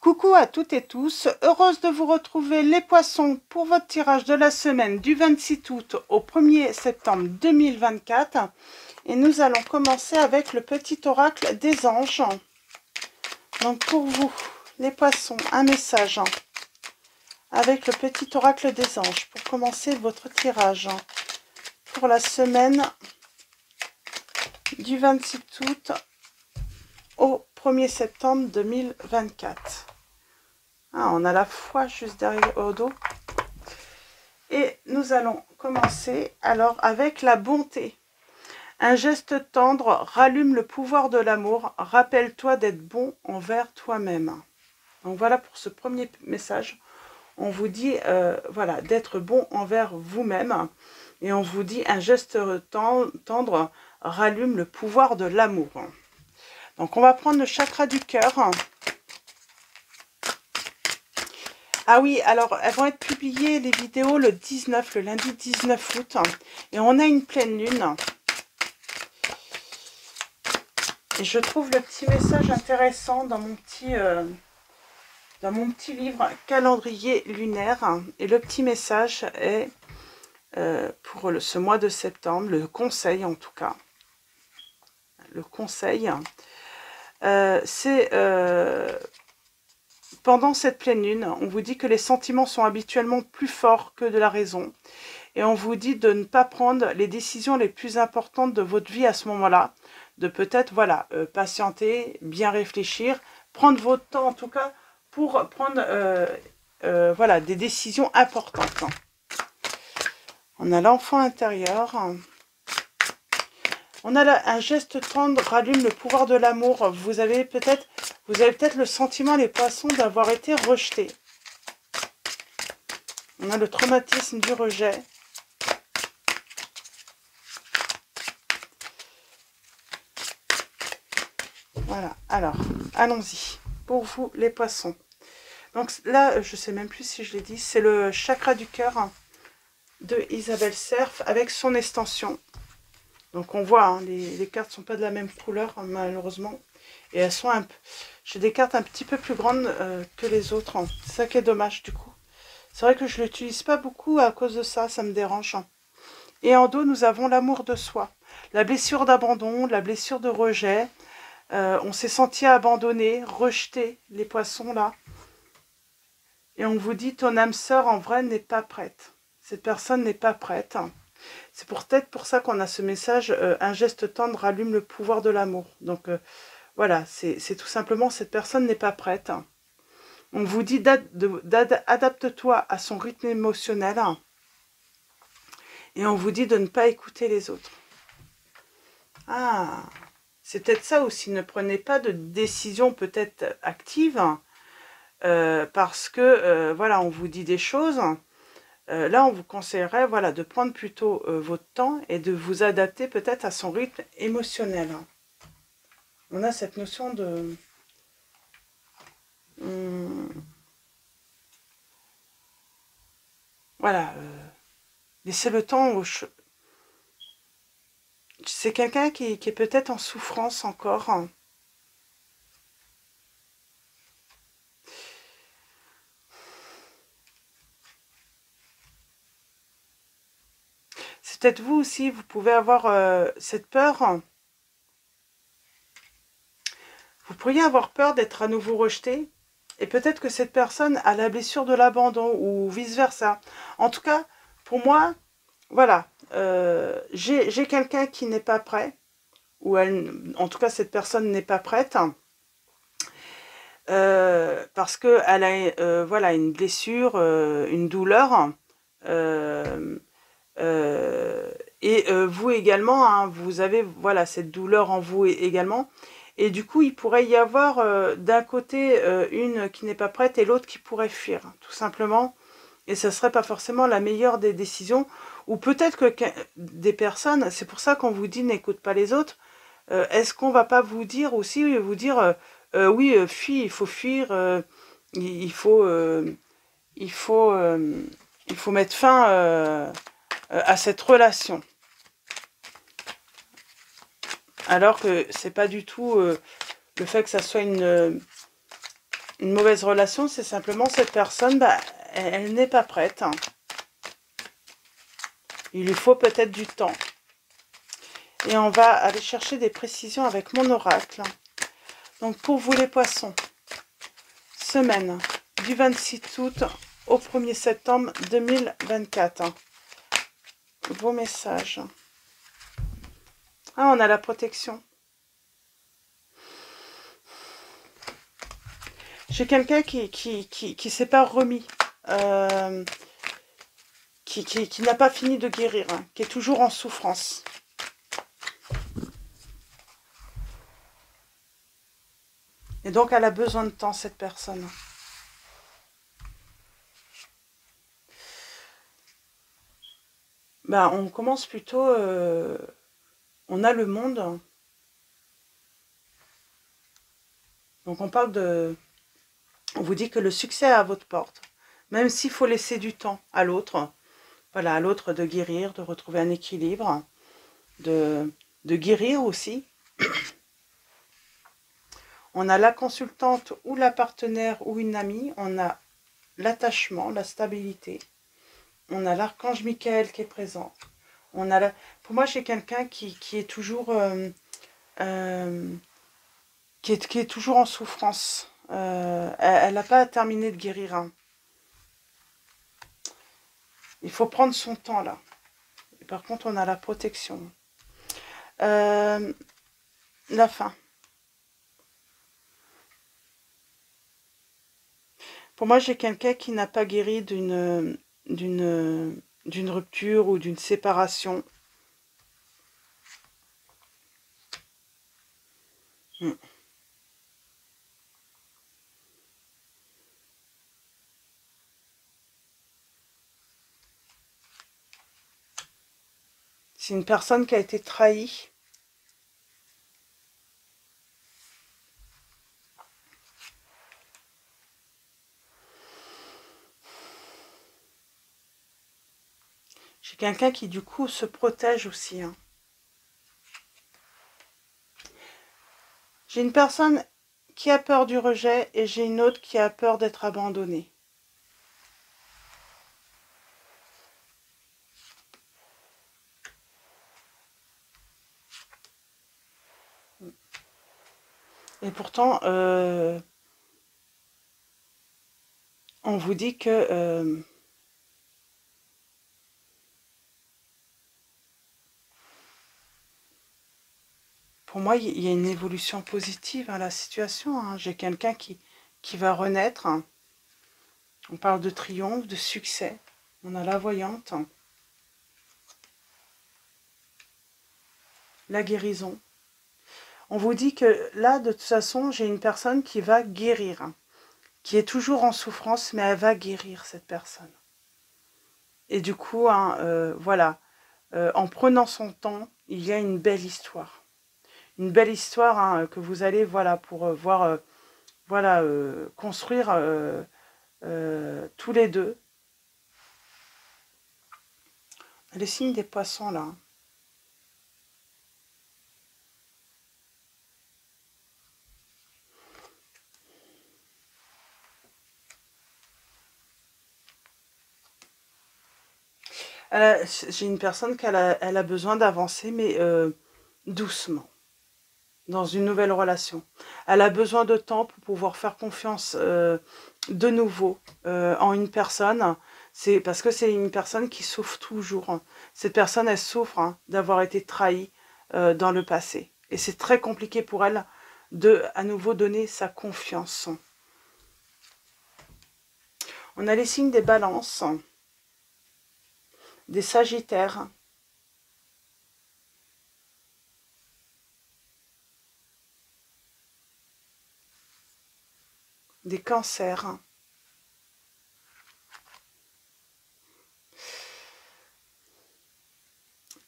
Coucou à toutes et tous, heureuse de vous retrouver les poissons pour votre tirage de la semaine du 26 août au 1er septembre 2024. Et nous allons commencer avec le petit oracle des anges. Donc pour vous, les poissons, un message avec le petit oracle des anges pour commencer votre tirage pour la semaine du 26 août au 1er septembre 2024. Ah, on a la foi juste derrière au dos. Et nous allons commencer alors avec la bonté. Un geste tendre rallume le pouvoir de l'amour. Rappelle-toi d'être bon envers toi-même. Donc voilà pour ce premier message. On vous dit voilà, d'être bon envers vous-même. Et on vous dit un geste tendre rallume le pouvoir de l'amour. Donc on va prendre le chakra du cœur. Ah oui, alors elles vont être publiées les vidéos le lundi 19 août. Et on a une pleine lune. Et je trouve le petit message intéressant dans mon petit livre calendrier lunaire. Et le petit message est pour ce mois de septembre, le conseil en tout cas. Le conseil, c'est... pendant cette pleine lune, on vous dit que les sentiments sont habituellement plus forts que de la raison. Et on vous dit de ne pas prendre les décisions les plus importantes de votre vie à ce moment-là. De peut-être, voilà, patienter, bien réfléchir, prendre votre temps en tout cas pour prendre voilà, des décisions importantes. On a l'enfant intérieur. On a un geste tendre rallume le pouvoir de l'amour. Vous avez peut-être le sentiment, les poissons, d'avoir été rejetés. On a le traumatisme du rejet. Voilà, alors, allons-y. Pour vous, les poissons. Donc là, je ne sais même plus si je l'ai dit, c'est le chakra du cœur de Isabelle Serf avec son extension. Donc on voit, hein, les cartes ne sont pas de la même couleur, malheureusement. Et elles sont j'ai des cartes un petit peu plus grandes que les autres. Hein. C'est ça qui est dommage du coup. C'est vrai que je ne l'utilise pas beaucoup à cause de ça, ça me dérange. Et en dos, nous avons l'amour de soi. La blessure d'abandon, la blessure de rejet. On s'est senti abandonné, rejeté, les poissons là. Et on vous dit, ton âme sœur en vrai n'est pas prête. Cette personne n'est pas prête. C'est peut-être pour ça qu'on a ce message, un geste tendre rallume le pouvoir de l'amour. Donc voilà, c'est tout simplement, cette personne n'est pas prête. On vous dit, adapte-toi à son rythme émotionnel. Et on vous dit de ne pas écouter les autres. Ah, c'est peut-être ça aussi, ne prenez pas de décision peut-être active. Parce que, voilà, on vous dit des choses. Là, on vous conseillerait, voilà, de prendre plutôt votre temps et de vous adapter peut-être à son rythme émotionnel. On a cette notion de... voilà, laissez le temps c'est quelqu'un qui est peut-être en souffrance encore. C'est peut-être vous aussi, vous pouvez avoir cette peur. Vous pourriez avoir peur d'être à nouveau rejeté. Et peut-être que cette personne a la blessure de l'abandon ou vice-versa. En tout cas, pour moi, voilà, j'ai quelqu'un qui n'est pas prêt. Ou en tout cas, cette personne n'est pas prête. Parce qu'elle a voilà, une blessure, une douleur. Et vous également, hein, vous avez voilà, cette douleur en vous également. Et du coup, il pourrait y avoir d'un côté une qui n'est pas prête et l'autre qui pourrait fuir, tout simplement. Et ce ne serait pas forcément la meilleure des décisions. Ou peut-être que des personnes, c'est pour ça qu'on vous dit n'écoute pas les autres. Est-ce qu'on va pas vous dire aussi, oui, fuis, il faut fuir, il faut mettre fin à cette relation. Alors que c'est pas du tout le fait que ça soit une Une mauvaise relation, c'est simplement cette personne, bah, elle n'est pas prête. Il lui faut peut-être du temps. Et on va aller chercher des précisions avec mon oracle. Donc pour vous les poissons, semaine du 26 août au 1er septembre 2024. Vos messages. Ah, on a la protection. J'ai quelqu'un qui s'est pas remis, qui n'a pas fini de guérir, hein, qui est toujours en souffrance. Et donc, elle a besoin de temps, cette personne. Ben, on commence plutôt... on a le monde. Donc, on parle de... On vous dit que le succès est à votre porte. Même s'il faut laisser du temps à l'autre. Voilà, à l'autre de guérir, de retrouver un équilibre. De guérir aussi. On a la consultante ou la partenaire ou une amie. On a l'attachement, la stabilité. On a l'archange Michael qui est présent. On a pour moi, j'ai quelqu'un qui est toujours... qui est toujours en souffrance. Elle n'a pas terminé de guérir. Hein. Il faut prendre son temps, là. Et par contre, on a la protection. La fin. Pour moi, j'ai quelqu'un qui n'a pas guéri d'une rupture ou d'une séparation. C'est une personne qui a été trahie. J'ai quelqu'un qui, du coup, se protège aussi. Hein. J'ai une personne qui a peur du rejet et j'ai une autre qui a peur d'être abandonnée. Et pourtant, on vous dit que pour moi, il y a une évolution positive à la situation. Hein. J'ai quelqu'un qui va renaître. Hein. On parle de triomphe, de succès. On a la voyante. La guérison. On vous dit que là, de toute façon, j'ai une personne qui va guérir. Hein, qui est toujours en souffrance, mais elle va guérir, cette personne. Et du coup, hein, voilà, en prenant son temps, il y a une belle histoire. Une belle histoire hein, que vous allez, voilà, pour voir, voilà, construire tous les deux. Les signes des poissons, là. J'ai une personne qui elle a besoin d'avancer, mais doucement, dans une nouvelle relation. Elle a besoin de temps pour pouvoir faire confiance de nouveau en une personne. C'est parce que c'est une personne qui souffre toujours. Hein. Cette personne, elle souffre hein, d'avoir été trahie dans le passé. Et c'est très compliqué pour elle de à nouveau donner sa confiance. On a les signes des balances, des sagittaires, des cancers.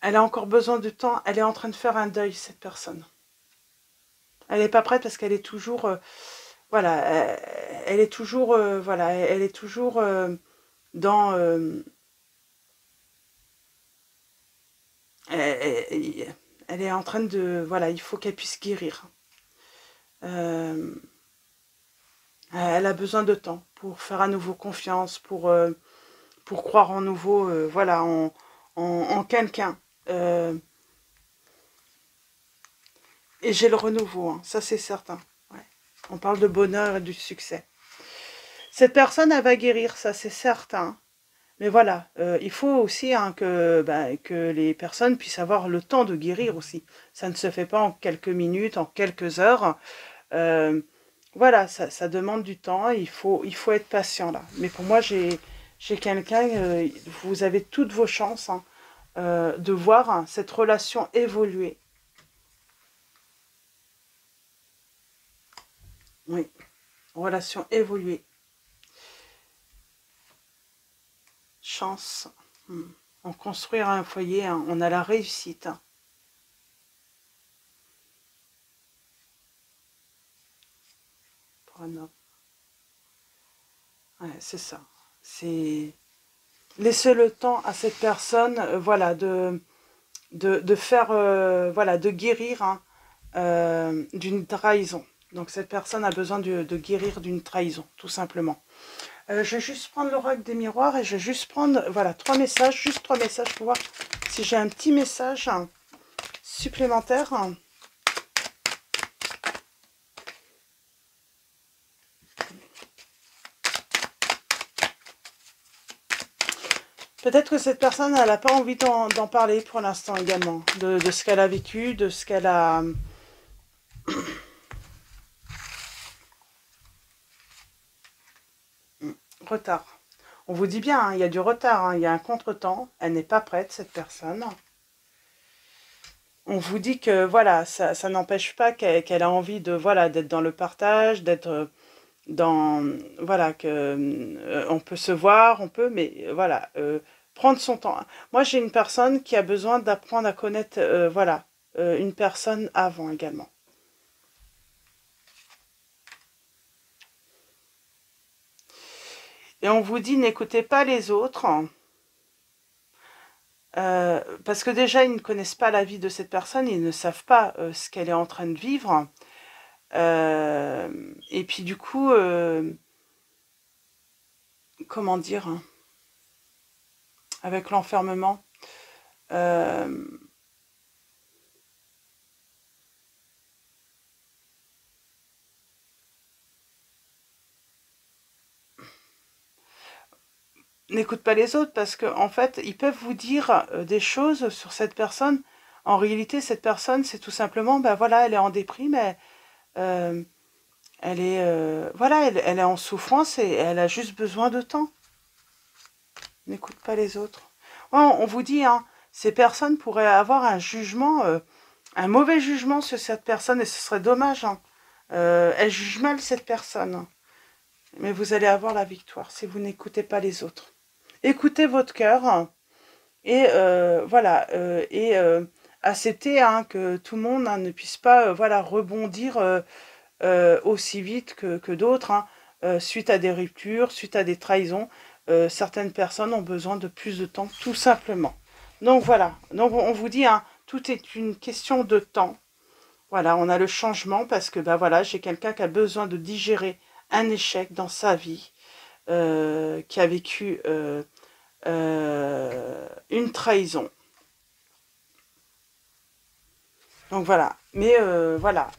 Elle a encore besoin de temps. Elle est en train de faire un deuil, cette personne. Elle n'est pas prête parce qu'elle est toujours... voilà, elle est toujours... voilà, elle est toujours dans... elle est en train de... Voilà, il faut qu'elle puisse guérir. Elle Elle a besoin de temps pour faire à nouveau confiance, pour croire en nouveau, voilà, en quelqu'un. Et j'ai le renouveau, hein, ça c'est certain. Ouais. On parle de bonheur et du succès. Cette personne, elle va guérir, ça c'est certain. Mais voilà, il faut aussi hein, que les personnes puissent avoir le temps de guérir aussi. Ça ne se fait pas en quelques minutes, en quelques heures. Euh, voilà, ça demande du temps, il faut être patient là. Mais pour moi, j'ai quelqu'un, vous avez toutes vos chances hein, de voir hein, cette relation évoluer. Oui, relation évoluer. Chance. En construire un foyer, hein, on a la réussite. Hein. Pour un homme. Ouais, c'est ça. C'est laisser le temps à cette personne, voilà, de faire, voilà, de guérir hein, d'une trahison. Donc cette personne a besoin de guérir d'une trahison, tout simplement. Je vais juste prendre l'oracle des miroirs et je vais juste prendre, voilà, juste trois messages pour voir si j'ai un petit message supplémentaire. Peut-être que cette personne, elle n'a pas envie d'en parler pour l'instant également, de ce qu'elle a vécu, de ce qu'elle a... Retard. On vous dit bien, hein, il y a du retard, hein, il y a un contretemps, elle n'est pas prête, cette personne. On vous dit que, voilà, ça n'empêche pas qu'elle a envie de, voilà, d'être dans le partage, d'être dans... Voilà, que on peut se voir, on peut, mais voilà... prendre son temps. Moi, j'ai une personne qui a besoin d'apprendre à connaître, voilà, une personne avant également. Et on vous dit, n'écoutez pas les autres, parce que déjà, ils ne connaissent pas la vie de cette personne, ils ne savent pas ce qu'elle est en train de vivre. Et puis du coup, comment dire, avec l'enfermement, n'écoute pas les autres parce qu'en en fait, ils peuvent vous dire des choses sur cette personne. En réalité, cette personne, c'est tout simplement, ben voilà, elle est en déprime, elle est, voilà, elle est en souffrance et elle a juste besoin de temps. N'écoute pas les autres. Ouais, on vous dit, hein, ces personnes pourraient avoir un jugement, un mauvais jugement sur cette personne et ce serait dommage. Hein. Elle juge mal cette personne. Mais vous allez avoir la victoire si vous n'écoutez pas les autres. Écoutez votre cœur et voilà et acceptez hein, que tout le monde hein, ne puisse pas voilà rebondir aussi vite que d'autres hein, suite à des ruptures, suite à des trahisons. Certaines personnes ont besoin de plus de temps, tout simplement. Donc voilà, donc on vous dit, hein, tout est une question de temps. Voilà, on a le changement parce que bah voilà, j'ai quelqu'un qui a besoin de digérer un échec dans sa vie, qui a vécu une trahison. Donc voilà, mais voilà,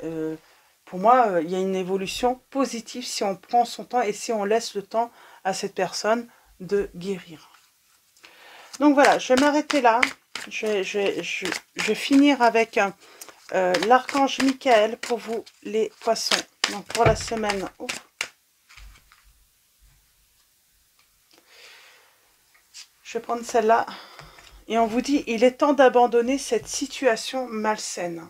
pour moi, il y a une évolution positive si on prend son temps et si on laisse le temps à cette personne de guérir. Donc voilà, je vais m'arrêter là. Je vais finir avec l'archange Michael pour vous, les poissons. Donc pour la semaine. Oh. Je vais prendre celle-là. Et on vous dit, il est temps d'abandonner cette situation malsaine.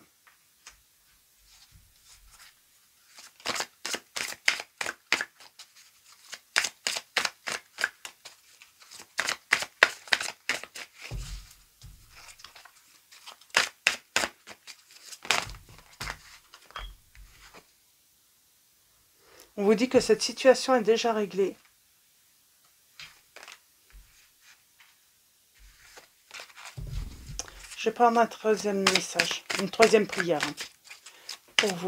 On vous dit que cette situation est déjà réglée. Je vais prendre un troisième message, une troisième prière hein, pour vous.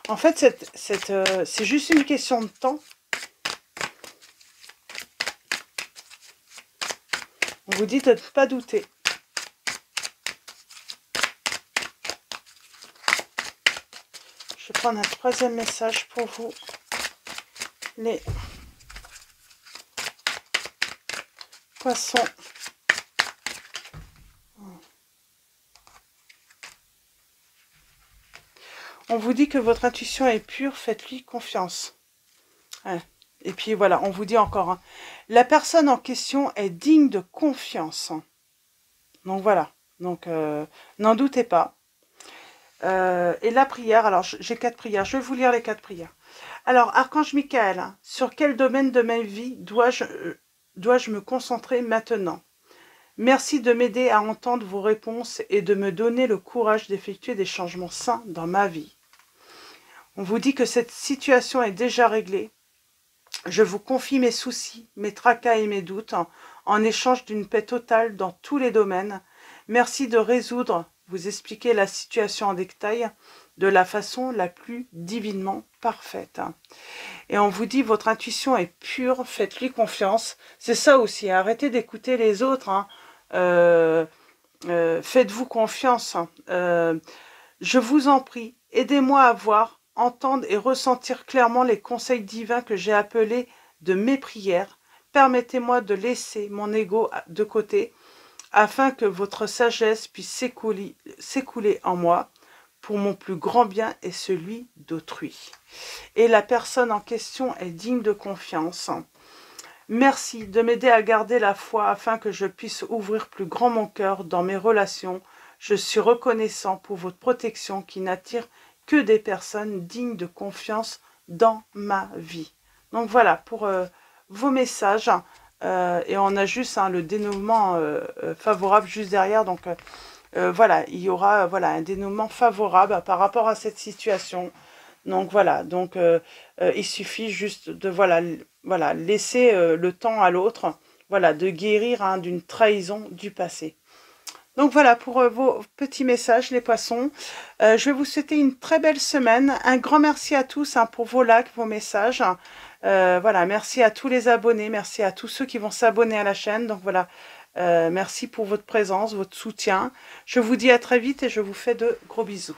En fait, c'est juste une question de temps. On vous dit de ne pas douter. Je vais prendre un troisième message pour vous. Les poissons. On vous dit que votre intuition est pure, faites-lui confiance. Ouais. Et puis voilà, on vous dit encore, hein, la personne en question est digne de confiance. Donc voilà, donc n'en doutez pas. Et la prière, alors j'ai 4 prières, je vais vous lire les 4 prières. Alors, Archange Michael, hein, sur quel domaine de ma vie dois-je me concentrer maintenant? Merci de m'aider à entendre vos réponses et de me donner le courage d'effectuer des changements sains dans ma vie. On vous dit que cette situation est déjà réglée. Je vous confie mes soucis, mes tracas et mes doutes en échange d'une paix totale dans tous les domaines. Merci de résoudre, vous expliquer la situation en détail de la façon la plus divinement parfaite. Et on vous dit, votre intuition est pure, faites-lui confiance. C'est ça aussi, arrêtez d'écouter les autres. Hein. Faites-vous confiance. Je vous en prie, aidez-moi à voir, entendre et ressentir clairement les conseils divins que j'ai appelés de mes prières. Permettez-moi de laisser mon ego de côté afin que votre sagesse puisse s'écouler en moi pour mon plus grand bien et celui d'autrui. Et la personne en question est digne de confiance. Merci de m'aider à garder la foi afin que je puisse ouvrir plus grand mon cœur dans mes relations. Je suis reconnaissant pour votre protection qui n'attire que des personnes dignes de confiance dans ma vie. Donc voilà pour vos messages. Et on a juste le dénouement favorable juste derrière. Donc voilà, il y aura un dénouement favorable par rapport à cette situation. Donc voilà, donc il suffit juste de laisser le temps à l'autre, de guérir d'une trahison du passé. Donc voilà pour vos petits messages, les poissons. Je vais vous souhaiter une très belle semaine. Un grand merci à tous pour vos likes, vos messages. Merci à tous les abonnés, merci à tous ceux qui vont s'abonner à la chaîne. Donc voilà, merci pour votre présence, votre soutien. Je vous dis à très vite et je vous fais de gros bisous.